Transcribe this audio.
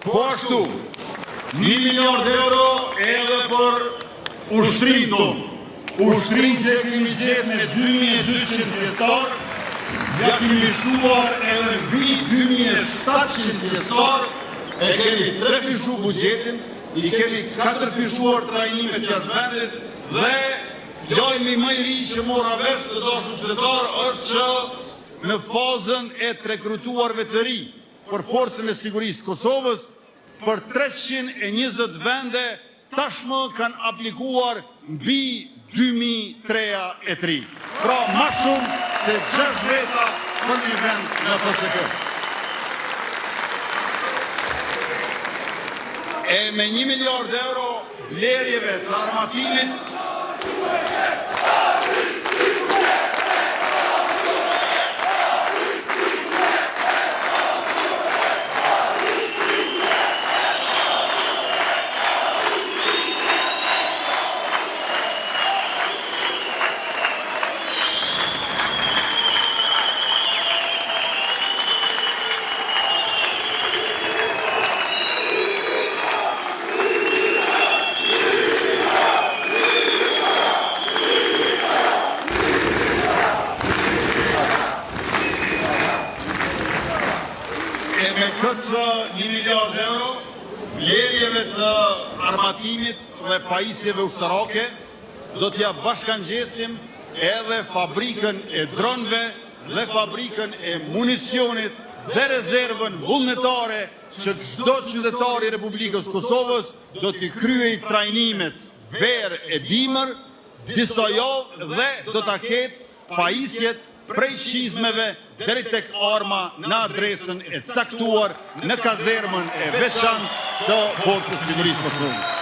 Po ashtu, 1 miliard euro edhe për ushtrin tonë. Ushtrin që kemi gjetë me 2200 pjestar, ja kemi shuar edhe mbi 2700 pjestar, e kemi 3 fishu bugjetin, i kemi 4 fishuar trajnimet jashtë vendit dhe lajmi më i ri që mora vesh të dashur qytetar është që në fazën e të rekrutuarve të ri për Forcën e Sigurisë Kosovës, për 320 vende tashmë kanë aplikuar mbi 2003. Pra ma shumë se 6 veta për një vend në FSK. E me 1 miliard euro blerjeve të armatimit, me këtë 1 miliard euro, blerjeve të armatimit dhe pajisjeve ushtarake, do t'ja bashkangjesim edhe fabrikën e dronëve dhe fabrikën e municionit dhe rezervën vullnetare që çdo qytetar i Republikës Kosovës do t'i kryej trajnimet verë e dimër, disa javë dhe do t'a ketë pajisjet prej qizmeve deri tek arma në adresën e caktuar në kazermën e veçantë të Forcës së Sigurisë Kosovës.